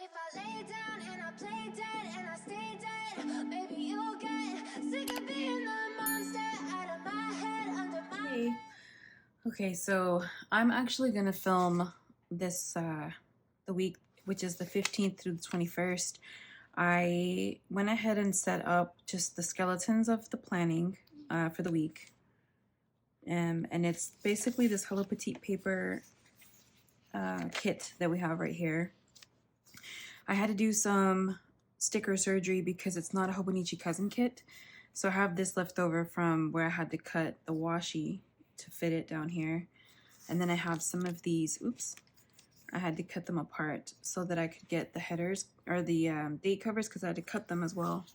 if I lay down and I play dead and I stay dead, maybe you'll get sick of being the monster out of my head, under my Hey. Okay, so I'm actually gonna film this the week, which is the 15th through the 21st. I went ahead and set up just the skeletons of the planning for the week. And it's basically this Hello Petite paper kit that we have right here. I had to do some sticker surgery because it's not a Hobonichi cousin kit. So I have this left over from where I had to cut the washi to fit it down here. And then I have some of these, oops, I had to cut them apart so that I could get the headers or the date covers because I had to cut them as well.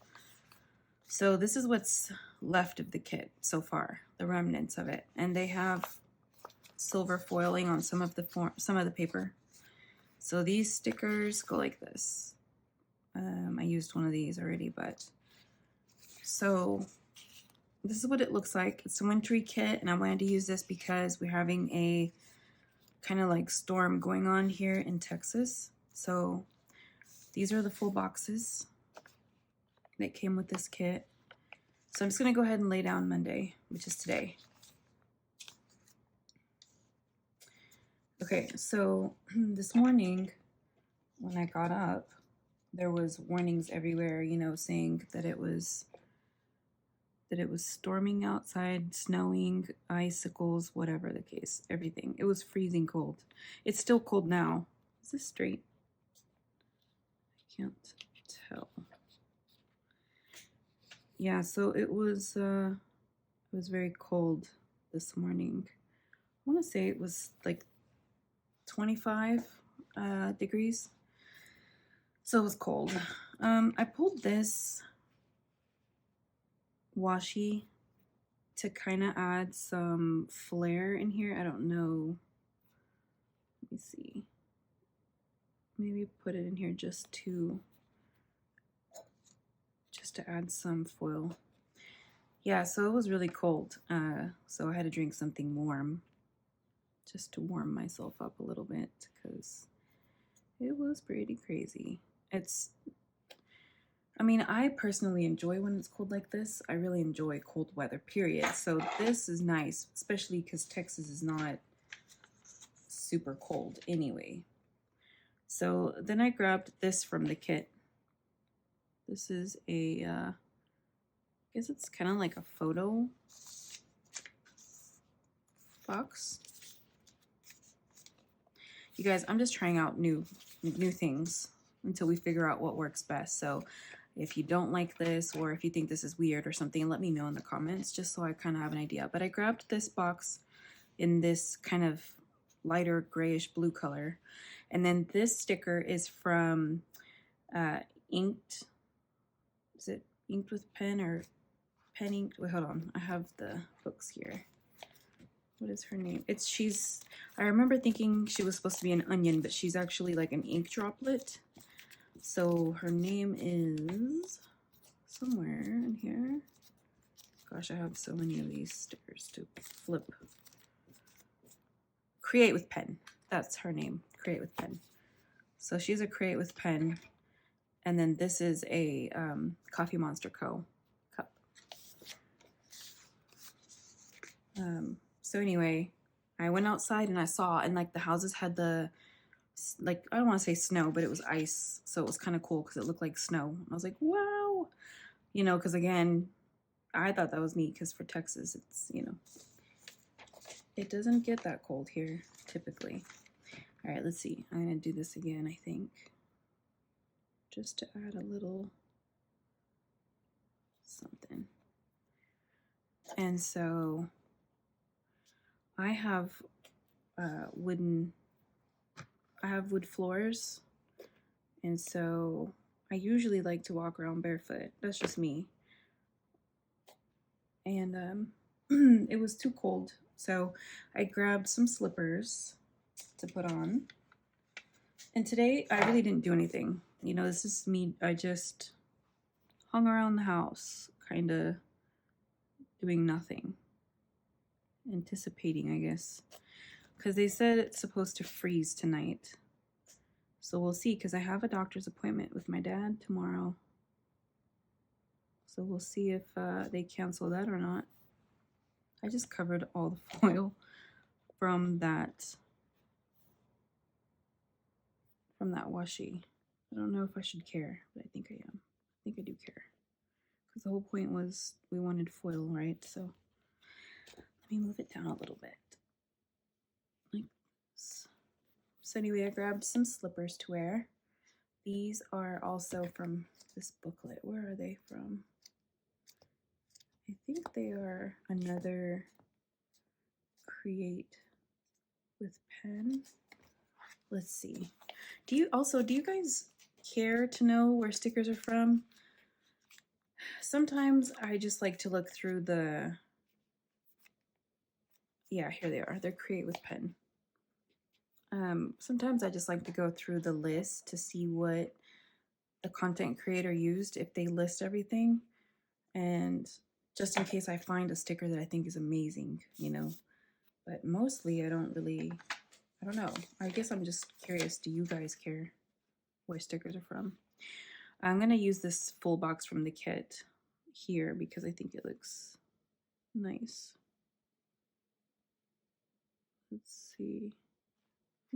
So this is what's left of the kit so far, the remnants of it. And they have silver foiling on some of the paper. So these stickers go like this. I used one of these already, but so this is what it looks like. It's a wintry kit, and I wanted to use this because we're having a kind of like storm going on here in Texas. So these are the full boxes that came with this kit. So I'm just gonna go ahead and lay down Monday, which is today. Okay, so this morning when I got up, there was warnings everywhere, you know, saying that it was storming outside, snowing, icicles, whatever the case, everything. It was freezing cold. It's still cold now. Is this straight? I can't tell. Yeah, so it was very cold this morning. I want to say it was like 25 degrees. So it was cold. I pulled this washi to kind of add some flair in here. I don't know. Let me see. Maybe put it in here just to add some foil. Yeah, so it was really cold. So I had to drink something warm just to warm myself up a little bit because it was pretty crazy. I mean, I personally enjoy when it's cold like this. I really enjoy cold weather, period. So this is nice, especially because Texas is not super cold anyway. So then I grabbed this from the kit. This is a, I guess it's kind of like a photo box. You guys, I'm just trying out new things until we figure out what works best. So if you don't like this or if you think this is weird or something, let me know in the comments just so I kind of have an idea. But I grabbed this box in this kind of lighter grayish blue color. And then this sticker is from Inked. Is it Inked with Pen or Pen Inked? Wait, hold on. I have the books here. What is her name? I remember thinking she was supposed to be an onion, but she's actually like an ink droplet. So her name is somewhere in here. Gosh, I have so many of these stickers to flip. Create with Pen. That's her name. Create with Pen. So she's a Create with Pen. And then this is a Coffee Monster Co. cup. So anyway, I went outside and I saw, and like the houses had the, like, I don't want to say snow, but it was ice. So it was kind of cool because it looked like snow. I was like, wow. You know, because again, I thought that was neat because for Texas, it's, you know, it doesn't get that cold here typically. All right, let's see. I'm going to do this again, I think. Just to add a little something. And so I have wood floors, and so I usually like to walk around barefoot. That's just me. And it was too cold, so I grabbed some slippers to put on. And today I really didn't do anything. You know, this is me. I just hung around the house, kind of doing nothing. Anticipating, I guess, because they said it's supposed to freeze tonight. So we'll see, because I have a doctor's appointment with my dad tomorrow. So we'll see if they cancel that or not. I just covered all the foil from that washi. I don't know if I should care, but I think I am. I think I do care. Because the whole point was we wanted foil, right? So let me move it down a little bit. Like this. So anyway, I grabbed some slippers to wear. These are also from this booklet. Where are they from? I think they are another Create with Pen. Let's see. Do you guys care to know where stickers are from? Sometimes I just like to look through the, yeah, here they are. They're Create with Pen. Sometimes I just like to go through the list to see what the content creator used, if they list everything, and just in case I find a sticker that I think is amazing, you know. But mostly I don't know. I guess I'm just curious, do you guys care where stickers are from? I'm gonna use this full box from the kit here because I think it looks nice. Let's see.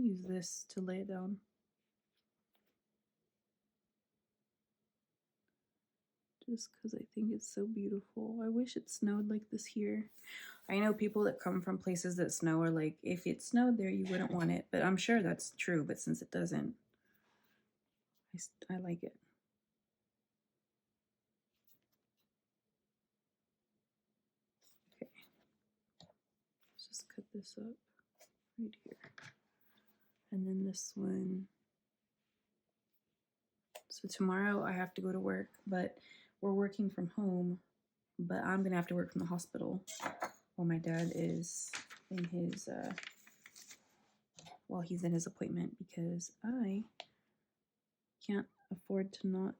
Use this to lay it down. Just because I think it's so beautiful. I wish it snowed like this here. I know people that come from places that snow are like, if it snowed there, you wouldn't want it. But I'm sure that's true. But since it doesn't, I like it. Okay. Let's just cut this up right here. And then this one. So tomorrow I have to go to work, but we're working from home. But I'm going to have to work from the hospital while my dad is in his, while he's in his appointment, because I can't afford to not,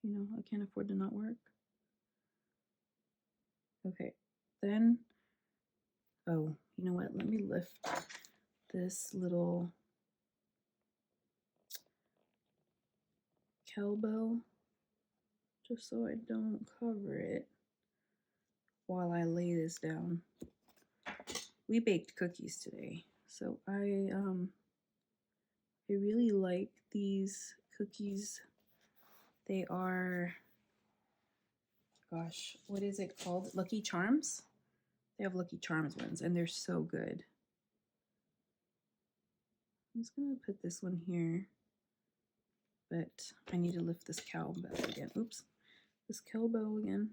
you know, I can't afford to not work. Okay, then, oh, you know what? Let me lift this little cowbell just so I don't cover it while I lay this down. We baked cookies today, so I really like these cookies. They are, gosh, what is it called? Lucky Charms? They have Lucky Charms ones, and they're so good. I'm just gonna put this one here, but I need to lift this cowbell again. Oops, this cowbell again.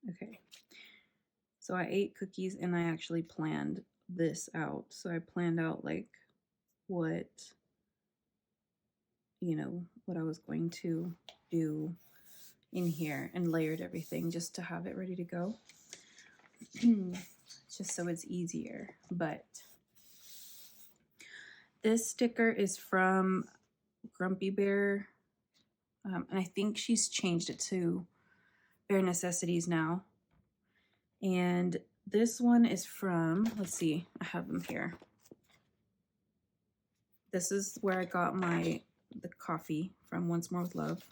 Okay, so I ate cookies and I actually planned this out. So I planned out like what, you know, what I was going to do in here and layered everything just to have it ready to go. Just so it's easier. But this sticker is from Grumpy Bear, and I think she's changed it to Bare Necessities now. And this one is from, let's see, I have them here. This is where I got the coffee from Once More with Love.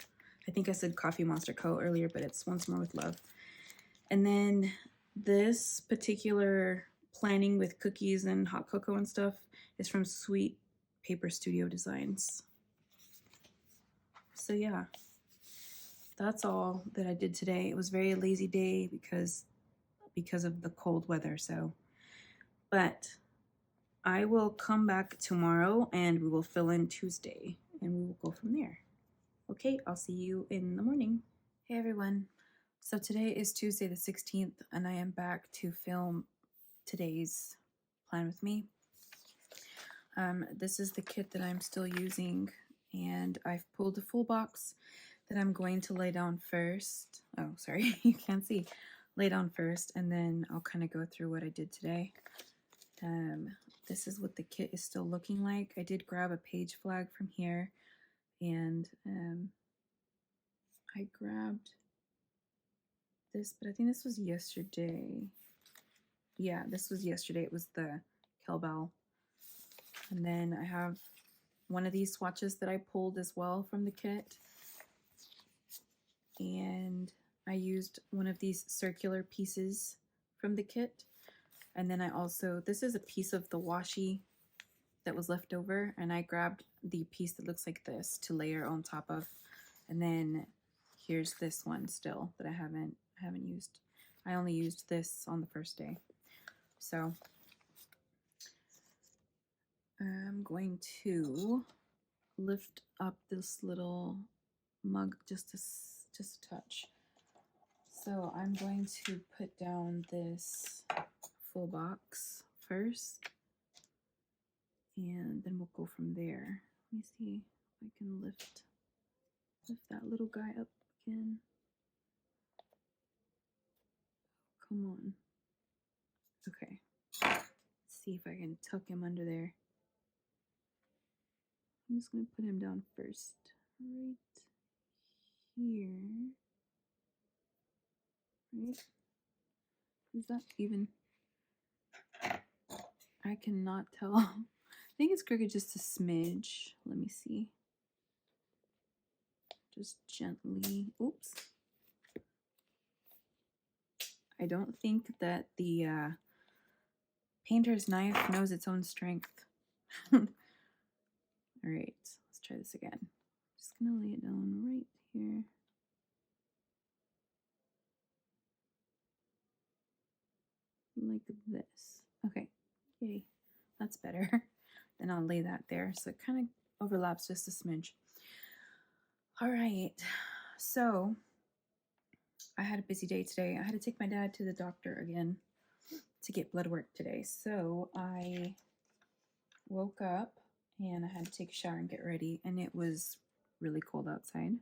I think I said Coffee Monster Co. earlier, but it's Once More with Love. And then this particular planning with cookies and hot cocoa and stuff is from Sweet Paper Studio Designs. So yeah, that's all that I did today. It was a very lazy day because of the cold weather. So, but I will come back tomorrow and we will fill in Tuesday and we will go from there. Okay, I'll see you in the morning. Hey everyone. So today is Tuesday the 16th and I am back to film today's Plan With Me. This is the kit that I'm still using and I've pulled a full box that I'm going to lay down first. Oh, sorry, you can't see. Lay down first and then I'll kind of go through what I did today. This is what the kit is still looking like. I did grab a page flag from here and I grabbed this, but I think this was yesterday. Yeah, this was yesterday. It was the kettlebell. And then I have one of these swatches that I pulled as well from the kit. And I used one of these circular pieces from the kit. And then I also, this is a piece of the washi that was left over, and I grabbed the piece that looks like this to layer on top of. And then here's this one still that I haven't used. I only used this on the first day. So I'm going to lift up this little mug just a touch. So I'm going to put down this full box first, and then we'll go from there. Let me see if I can lift that little guy up again. Come on. Okay. Let's see if I can tuck him under there. I'm just going to put him down first. Right here. Right? Is that even? I cannot tell. I think it's crooked just a smidge. Let me see. Just gently. Oops. I don't think that the painter's knife knows its own strength. All right, let's try this again. Just gonna lay it down right here. Like this. Okay, yay, that's better. Then I'll lay that there so it kind of overlaps just a smidge. All right, so I had a busy day today. I had to take my dad to the doctor again to get blood work today. So I woke up and I had to take a shower and get ready, and it was really cold outside,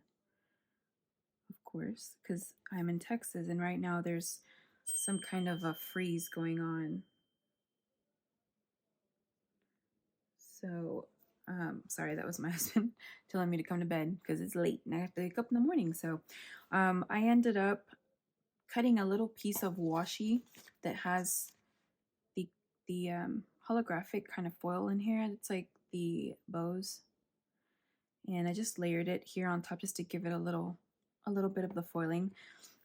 of course, because I'm in Texas and right now there's some kind of a freeze going on. So sorry, that was my husband telling me to come to bed because it's late and I have to wake up in the morning. So I ended up cutting a little piece of washi that has the holographic kind of foil in here. It's like the bows, and I just layered it here on top just to give it a little bit of the foiling.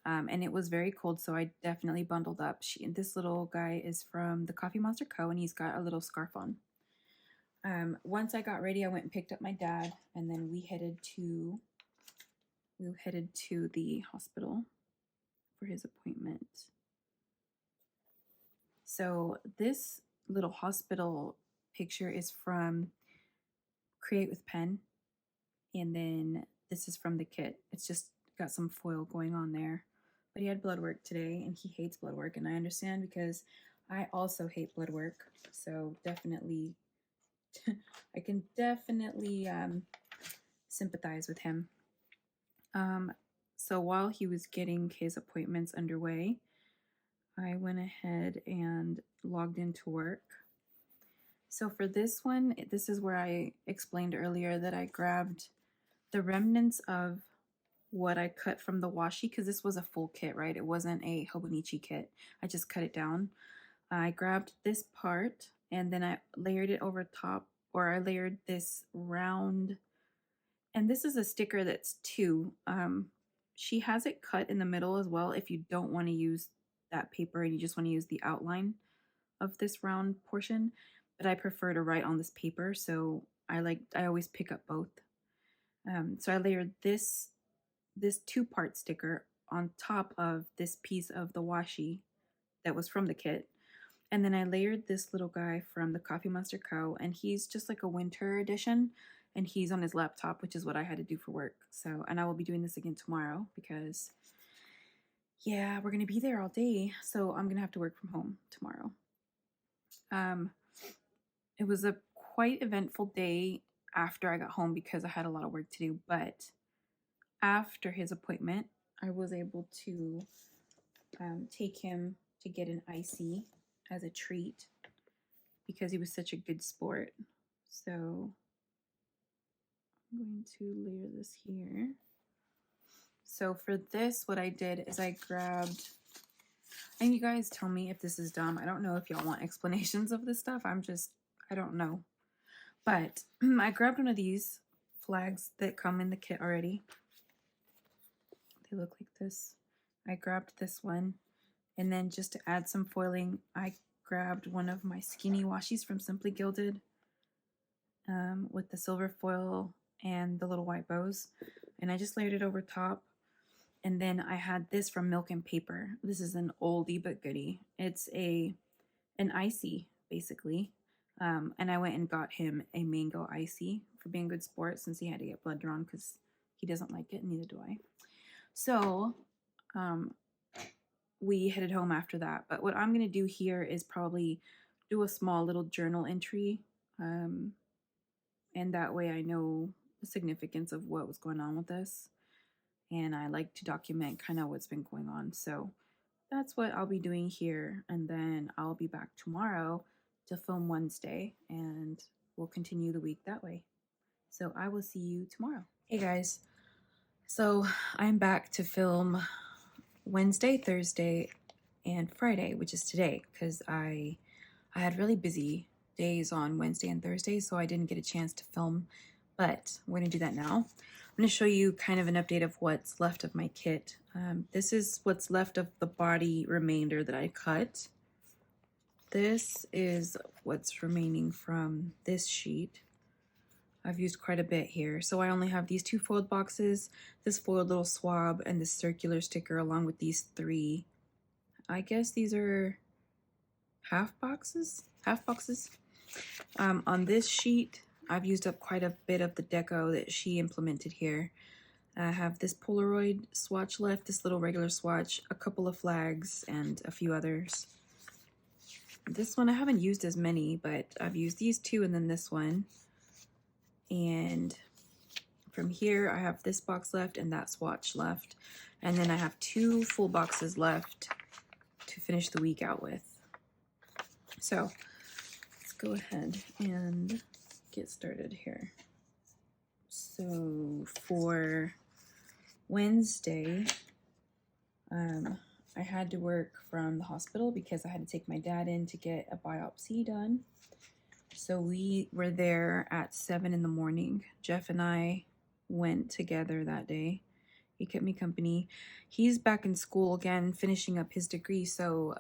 And it was very cold, so I definitely bundled up. This little guy is from the Coffee Monster Co., and he's got a little scarf on. Once I got ready, I went and picked up my dad, and then we headed to the hospital for his appointment. So this little hospital picture is from Create with Pen, and then this is from the kit. It's just got some foil going on there. But he had blood work today, and he hates blood work, and I understand because I also hate blood work. So definitely, I can definitely sympathize with him. So while he was getting his appointments underway, I went ahead and logged into work. So for this one, this is where I explained earlier that I grabbed the remnants of what I cut from the washi, because this was a full kit, right? It wasn't a Hobonichi kit. I just cut it down. I grabbed this part and then I layered it over top, or I layered this round, and this is a sticker that's two. She has it cut in the middle as well if you don't want to use that paper and you just want to use the outline of this round portion, but I prefer to write on this paper, so I always pick up both. So I layered this two-part sticker on top of this piece of the washi that was from the kit, and then I layered this little guy from the Coffee Monster Co., and he's just like a winter edition, and he's on his laptop, which is what I had to do for work. So, and I will be doing this again tomorrow because, yeah, we're going to be there all day, so I'm going to have to work from home tomorrow. It was a quite eventful day after I got home because I had a lot of work to do, but after his appointment, I was able to take him to get an icy as a treat because he was such a good sport. So I'm going to layer this here. So for this, what I did is I grabbed, and you guys tell me if this is dumb. I don't know if y'all want explanations of this stuff. I don't know. But I grabbed one of these flags that come in the kit already. They look like this. I grabbed this one. And then just to add some foiling, I grabbed one of my skinny washies from Simply Gilded with the silver foil and the little white bows. And I just layered it over top. And then I had this from Milk and Paper. This is an oldie but goodie. It's an icy, basically. And I went and got him a mango icy for being a good sport since he had to get blood drawn because he doesn't like it, and neither do I. So we headed home after that. But what I'm going to do here is probably do a small little journal entry. And that way I know the significance of what was going on with this. And I like to document kind of what's been going on. So that's what I'll be doing here. And then I'll be back tomorrow to film Wednesday. And we'll continue the week that way. So I will see you tomorrow. Hey guys. So I'm back to film Wednesday, Thursday, and Friday, which is today, because I had really busy days on Wednesday and Thursday, so I didn't get a chance to film, but we're going to do that now. I'm going to show you kind of an update of what's left of my kit. This is what's left of the body remainder that I cut. This is what's remaining from this sheet. I've used quite a bit here. So I only have these 2 foiled boxes, this foiled little swab, and this circular sticker along with these 3. I guess these are half boxes. On this sheet, I've used up quite a bit of the deco that she implemented here. I have this Polaroid swatch left, this little regular swatch, a couple of flags, and a few others. This one I haven't used as many, but I've used these 2 and then this one. And from here, I have this box left and that swatch left. And then I have 2 full boxes left to finish the week out with. So let's go ahead and get started here. So for Wednesday, I had to work from the hospital because I had to take my dad in to get a biopsy done. So we were there at 7 in the morning. Jeff and I went together that day. He kept me company. He's back in school again, finishing up his degree. So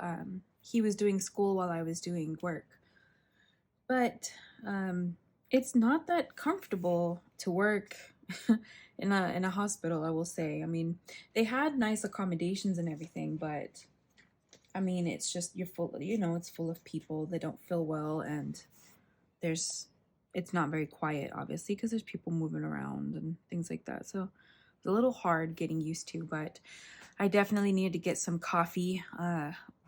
he was doing school while I was doing work. But it's not that comfortable to work in a hospital, I will say. I mean, they had nice accommodations and everything, but I mean, it's just, you're full, it's full of people that don't feel well, and it's not very quiet, obviously, because there's people moving around and things like that. So it's a little hard getting used to, but I definitely needed to get some coffee.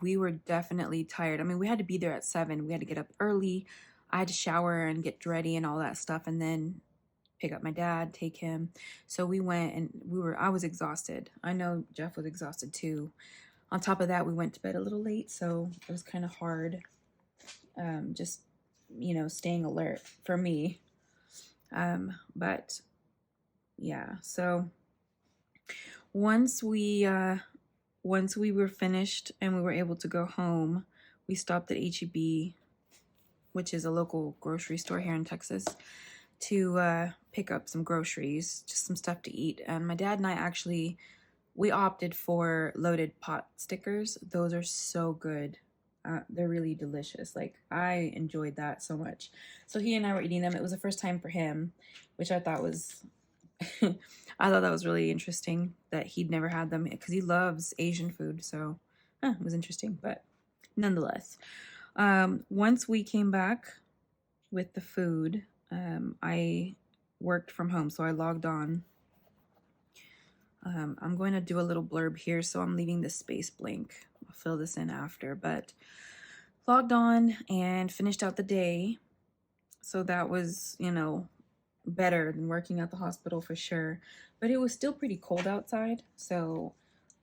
We were definitely tired. I mean, we had to be there at 7. We had to get up early. I had to shower and get ready and all that stuff, and then pick up my dad, take him. So we went, and I was exhausted. I know Jeff was exhausted too. On top of that, we went to bed a little late, so it was kind of hard. Just staying alert for me. But yeah, so once we were finished and we were able to go home, we stopped at HEB, which is a local grocery store here in Texas, to pick up some groceries, just some stuff to eat. And my dad and I we opted for loaded pot stickers. Those are so good. They're really delicious. Like, I enjoyed that so much. So he and I were eating them. It was the first time for him, which I thought was I thought that was really interesting that he'd never had them, because he loves Asian food. So it was interesting, but nonetheless, once we came back with the food, I worked from home, so I logged on. I'm going to do a little blurb here, so I'm leaving this space blank. I'll fill this in after, but logged on and finished out the day. So that was, better than working at the hospital for sure. But it was still pretty cold outside. So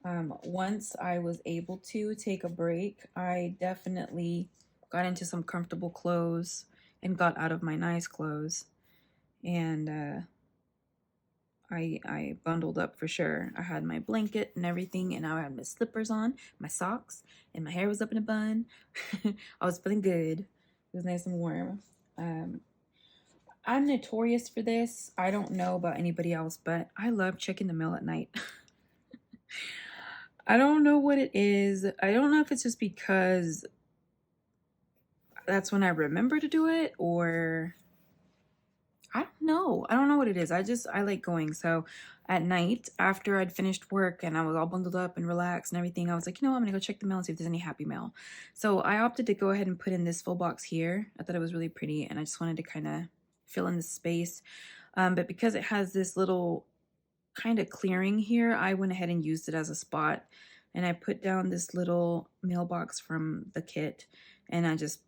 once I was able to take a break, I definitely got into some comfortable clothes and got out of my nice clothes. And I bundled up for sure. I had my blanket and everything, and I had my slippers on, my socks, and my hair was up in a bun. I was feeling good. It was nice and warm. I'm notorious for this. I don't know about anybody else, but I love checking the mail at night. I don't know what it is. I don't know if it's just because that's when I remember to do it, or I don't know. I don't know what it is. I like going. So at night, after I'd finished work and I was all bundled up and relaxed and everything, I was like, you know what, I'm gonna go check the mail and see if there's any happy mail. So I opted to go ahead and put in this full box here. I thought it was really pretty, and I just wanted to kind of fill in the space. But because it has this little kind of clearing here, I went ahead and used it as a spot. And I put down this little mailbox from the kit, and I just,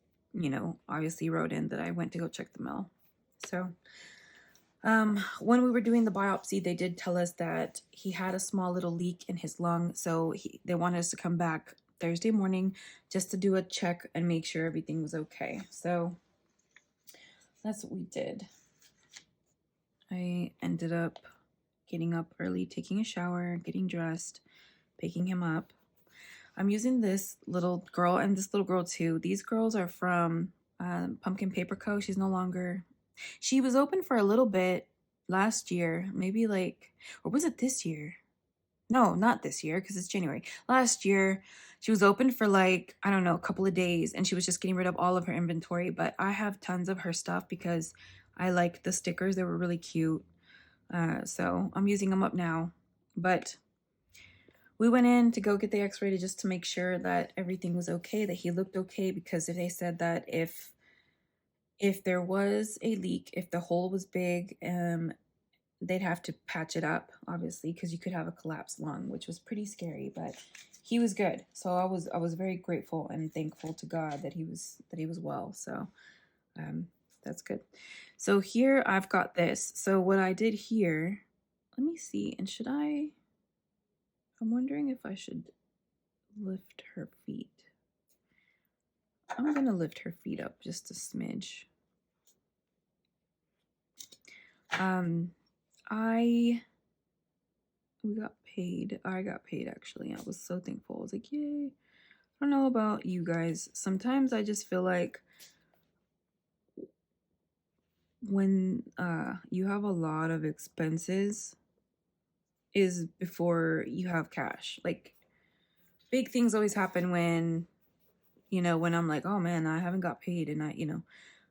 obviously wrote in that I went to go check the mail. So when we were doing the biopsy, they did tell us that he had a small little leak in his lung. So they wanted us to come back Thursday morning just to do a check and make sure everything was okay. So that's what we did. I ended up getting up early, taking a shower, getting dressed, picking him up. I'm using this little girl and this little girl too. These girls are from Pumpkin Paper Co. She's no longer... She was open for a little bit last year, maybe or was it this year? No, not this year, because it's January. Last year, she was open for I don't know, a couple of days, and she was just getting rid of all of her inventory. But I have tons of her stuff because I like the stickers. They were really cute. So I'm using them up now. But we went in to go get the x-ray just to make sure that everything was okay, that he looked okay, because if they said that if there was a leak, if the hole was big, they'd have to patch it up, obviously, because you could have a collapsed lung, which was pretty scary. But he was good, so I was very grateful and thankful to God that he was well. So that's good. So here I've got this. So what I did here, let me see, and I'm wondering if I should lift her feet. I'm gonna lift her feet up just a smidge. We got paid. I got paid, actually. I was so thankful. I was like, yay. I don't know about you guys. Sometimes I just feel like when you have a lot of expenses is before you have cash. Like, big things always happen when I'm like, oh man, I haven't got paid. And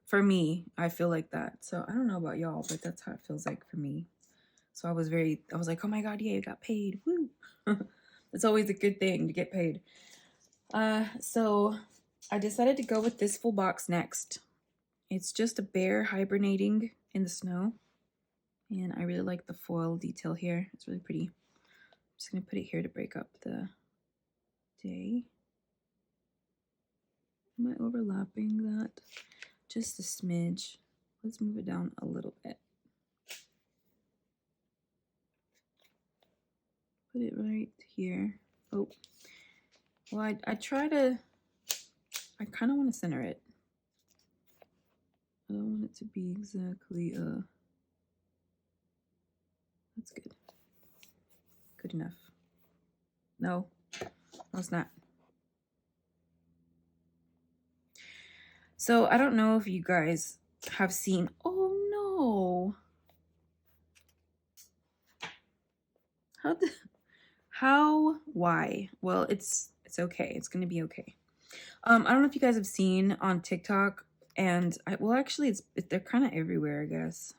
for me, I feel like that. So I don't know about y'all, but that's how it feels like for me. So I was like, oh my God, yeah, you got paid. Woo. It's always a good thing to get paid. So I decided to go with this full box next. It's just a bear hibernating in the snow. And I really like the foil detail here. It's really pretty. I'm just going to put it here to break up the day. Am I overlapping that? Just a smidge. Let's move it down a little bit. Put it right here. Oh, well, I kind of want to center it. I don't want it to be exactly, that's good. Good enough. No, it's not. So I don't know if you guys have seen, oh no. Why? Well, it's okay. It's going to be okay. I don't know if you guys have seen on TikTok, and actually they're kind of everywhere, I guess.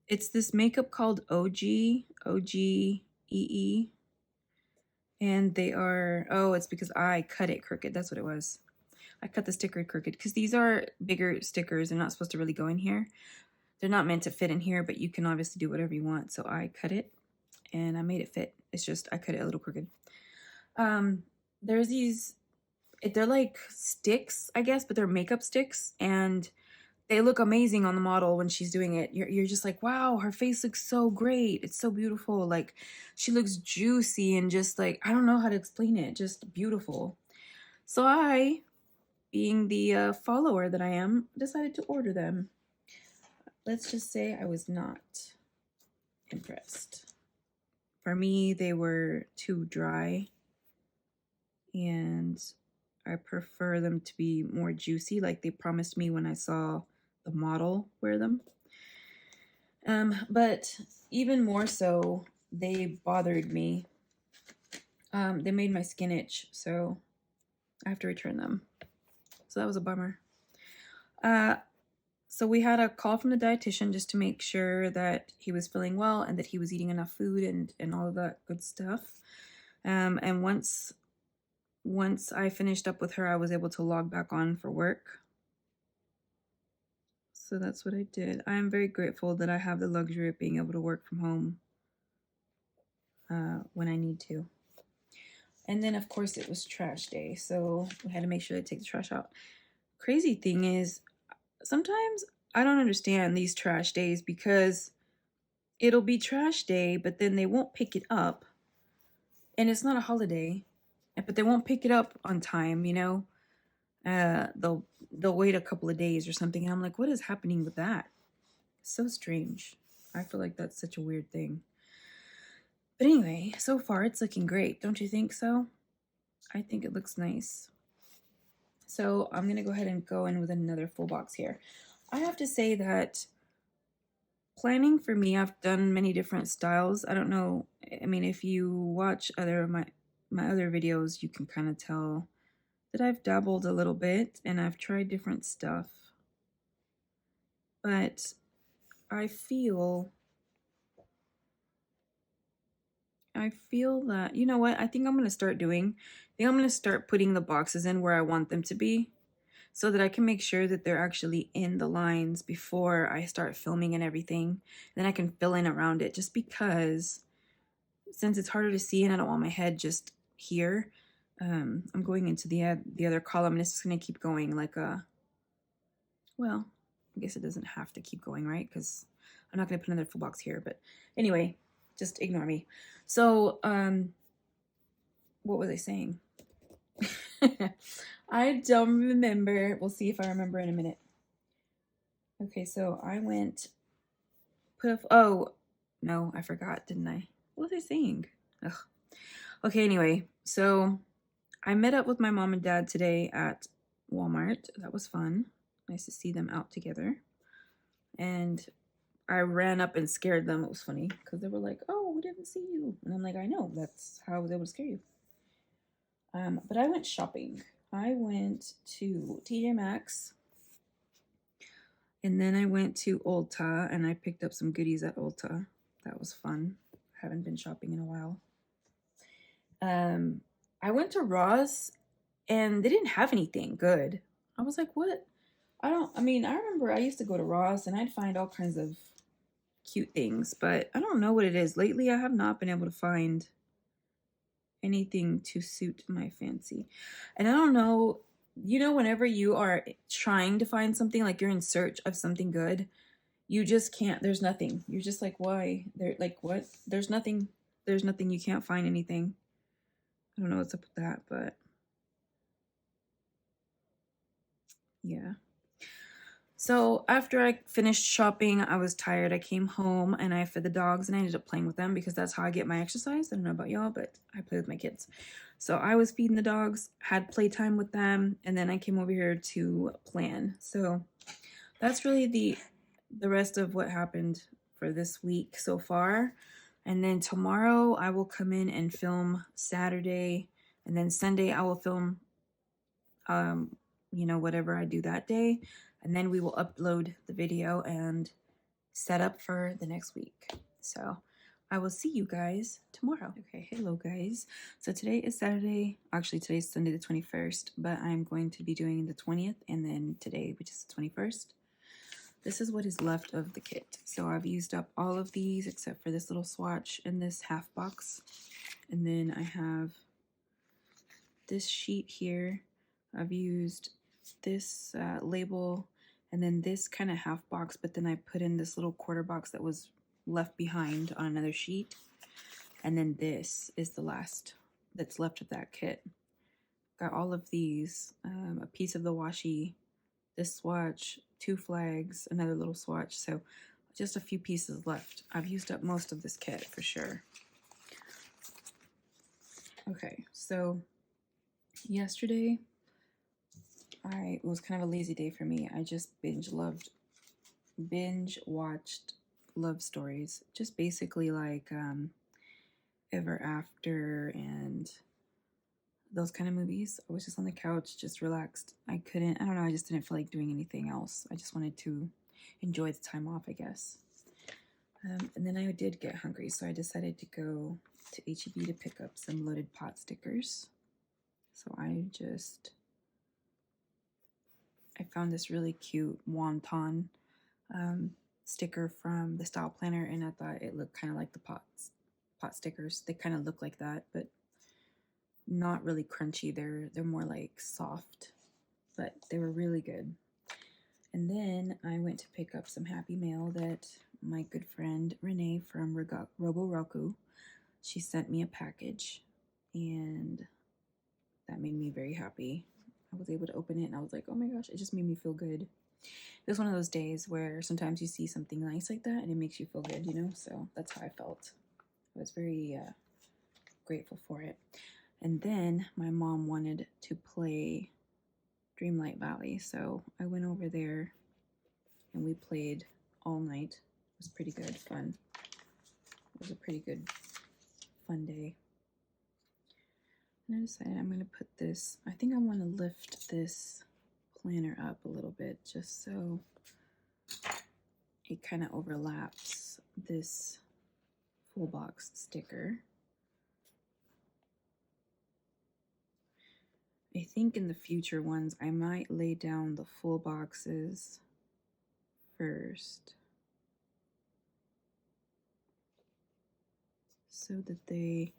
It's this makeup called OGEE. And they are, it's because I cut it crooked. That's what it was. I cut the sticker crooked because these are bigger stickers. They're not supposed to really go in here. They're not meant to fit in here, but you can obviously do whatever you want. So I cut it and I made it fit. It's just I cut it a little crooked. There's these, they're like sticks, I guess, but they're makeup sticks, and they look amazing on the model when she's doing it. You're just like, wow, her face looks so great. It's so beautiful. Like, she looks juicy and just like, I don't know how to explain it. Just beautiful. So I, being the follower that I am, decided to order them. Let's just say I was not impressed. For me, they were too dry, and I prefer them to be more juicy, like they promised me when I saw the model wear them. But even more so, they bothered me. They made my skin itch, so I have to return them. So that was a bummer. So we had a call from the dietitian just to make sure that he was feeling well and that he was eating enough food and all of that good stuff. And once I finished up with her, I was able to log back on for work. So that's what I did. I am very grateful that I have the luxury of being able to work from home when I need to. And then, of course, it was trash day, so we had to make sure to take the trash out. Crazy thing is, sometimes I don't understand these trash days because it'll be trash day, but then they won't pick it up. And it's not a holiday, but they won't pick it up on time, you know? They'll wait a couple of days or something, and I'm like, what is happening with that? So strange. I feel like that's such a weird thing. But anyway, so far it's looking great. Don't you think so? I think it looks nice. So I'm going to go ahead and go in with another full box here. I have to say that planning for me, I've done many different styles. I don't know. I mean, if you watch my other videos, you can kind of tell that I've dabbled a little bit and I've tried different stuff. But I feel that, you know what, I think I'm going to start putting the boxes in where I want them to be so that I can make sure that they're actually in the lines before I start filming and everything. Then I can fill in around it, just because since it's harder to see and I don't want my head just here, I'm going into the other column and it's just going to keep going like well, I guess it doesn't have to keep going, right? Because I'm not going to put another full box here, but anyway, just ignore me. So, what was I saying? I don't remember. We'll see if I remember in a minute. Okay, so I went, oh, no, I forgot, didn't I? What was I saying? Ugh. Okay, anyway, so I met up with my mom and dad today at Walmart. That was fun. Nice to see them out together. And I ran up and scared them. It was funny because they were like, oh, we didn't see you. And I'm like, I know, that's how they would scare you. But I went shopping. I went to TJ Maxx. And then I went to Ulta and I picked up some goodies at Ulta. That was fun. Haven't been shopping in a while. I went to Ross and they didn't have anything good. I was like, what? I remember I used to go to Ross and I'd find all kinds of cute things, but I don't know what it is. Lately, I have not been able to find anything to suit my fancy. And I don't know, you know, whenever you are trying to find something, like you're in search of something good, you just can't, there's nothing. You're just like, why? What? There's nothing. You can't find anything. I don't know what's up with that, but yeah. So after I finished shopping, I was tired. I came home and I fed the dogs and I ended up playing with them because that's how I get my exercise. I don't know about y'all, but I play with my kids. So I was feeding the dogs, had playtime with them, and then I came over here to plan. So that's really the rest of what happened for this week so far. And then tomorrow I will come in and film Saturday, and then Sunday I will film whatever I do that day, and then we will upload the video and set up for the next week. So I will see you guys tomorrow. Okay, hello guys. So today is Saturday. Actually, today's Sunday the 21st, but I'm going to be doing the 20th and then today, which is the 21st. This is what is left of the kit. So I've used up all of these except for this little swatch and this half box. And then I have this sheet here. I've used this label and then this kind of half box, but then I put in this little quarter box that was left behind on another sheet. And then this is the last that's left of that kit. Got all of these, a piece of the washi, this swatch, 2 flags, another little swatch. So just a few pieces left. I've used up most of this kit for sure. Okay, so yesterday, it was kind of a lazy day for me. I just binge watched love stories, just basically like Ever After and those kind of movies. I was just on the couch, just relaxed. I don't know, I just didn't feel like doing anything else. I just wanted to enjoy the time off, I guess. And then I did get hungry, so I decided to go to H-E-B to pick up some loaded pot stickers. So I found this really cute wonton sticker from the Style Planner, and I thought it looked kind of like the pot stickers. They kind of look like that, but not really crunchy. They're more like soft, but they were really good. And then I went to pick up some Happy Mail that my good friend Renee from Robo Roku, she sent me a package, and that made me very happy. I was able to open it, and I was like, oh my gosh, it just made me feel good. It was one of those days where sometimes you see something nice like that, and it makes you feel good, you know? So that's how I felt. I was very grateful for it. And then my mom wanted to play Dreamlight Valley, so I went over there, and we played all night. It was pretty good fun. It was a pretty good fun day. And I decided I'm going to put this, I think I want to lift this planner up a little bit just so it kind of overlaps this full box sticker. I think in the future ones I might lay down the full boxes first so that they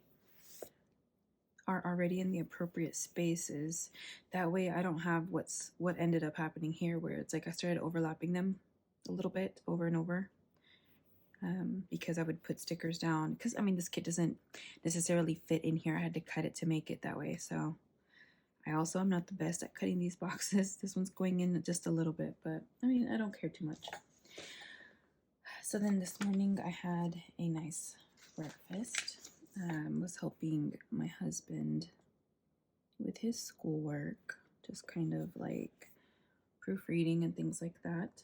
are already in the appropriate spaces. That way I don't have what ended up happening here, where it's like I started overlapping them a little bit over and over, because I would put stickers down, because I mean this kit doesn't necessarily fit in here. I had to cut it to make it that way. So I also am not the best at cutting these boxes. This one's going in just a little bit, but I mean, I don't care too much. So then this morning I had a nice breakfast. Was helping my husband with his schoolwork, just kind of like proofreading and things like that.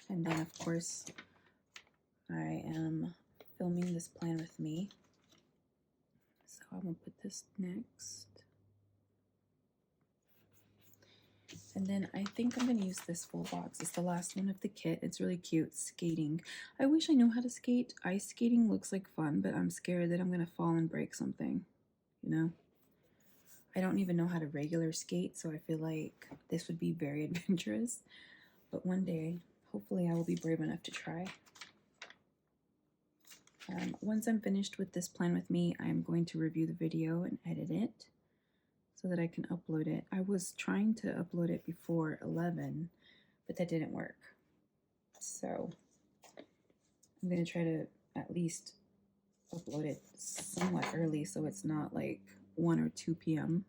And then of course I am filming this plan with me. So I'm gonna put this next. And then I think I'm gonna use this full box. It's the last one of the kit. It's really cute. Skating. I wish I knew how to skate. Ice skating looks like fun, but I'm scared that I'm gonna fall and break something, you know? I don't even know how to regular skate, so I feel like this would be very adventurous. But one day, hopefully I will be brave enough to try. Once I'm finished with this plan with me, I'm going to review the video and edit it so that I can upload it. I was trying to upload it before 11, but that didn't work. So I'm gonna try to at least upload it somewhat early so it's not like 1 or 2 p.m.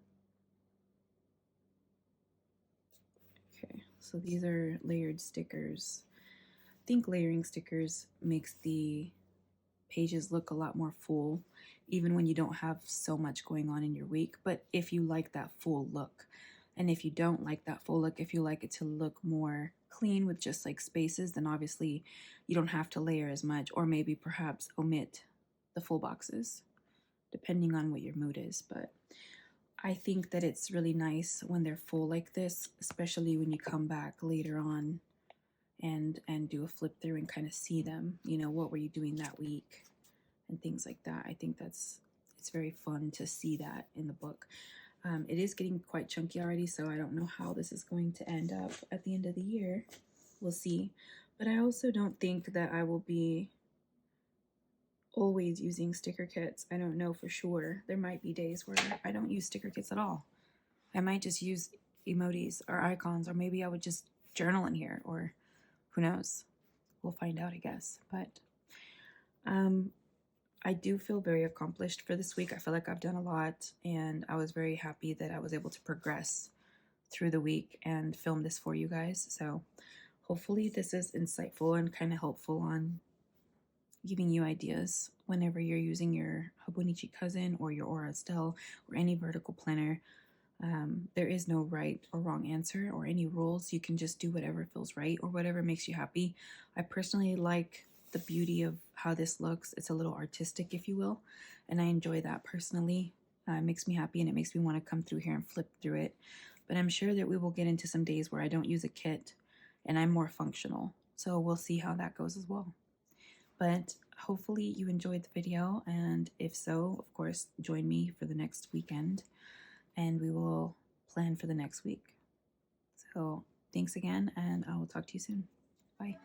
Okay, so these are layered stickers. I think layering stickers makes the pages look a lot more full, even when you don't have so much going on in your week. But if you like that full look, and if you don't like that full look, if you like it to look more clean with just like spaces, then obviously you don't have to layer as much, or maybe perhaps omit the full boxes, depending on what your mood is. But I think that it's really nice when they're full like this, especially when you come back later on and do a flip through and kind of see them, you know, what were you doing that week and things like that. I think it's very fun to see that in the book. It is getting quite chunky already, so I don't know how this is going to end up at the end of the year. We'll see. But I also don't think that I will be always using sticker kits. I don't know for sure. There might be days where I don't use sticker kits at all. I might just use emojis or icons, or maybe I would just journal in here, or who knows? We'll find out, I guess. But I do feel very accomplished for this week. I feel like I've done a lot, and I was very happy that I was able to progress through the week and film this for you guys. So hopefully this is insightful and kind of helpful on giving you ideas whenever you're using your Hobonichi Cousin or your Aura Estelle or any vertical planner. There is no right or wrong answer or any rules. You can just do whatever feels right or whatever makes you happy. I personally like the beauty of how this looks. It's a little artistic, if you will, and I enjoy that personally. It makes me happy and it makes me want to come through here and flip through it. But I'm sure that we will get into some days where I don't use a kit and I'm more functional. So we'll see how that goes as well. But hopefully you enjoyed the video, and if so, of course, join me for the next weekend and we will plan for the next week. So thanks again, and I will talk to you soon. Bye.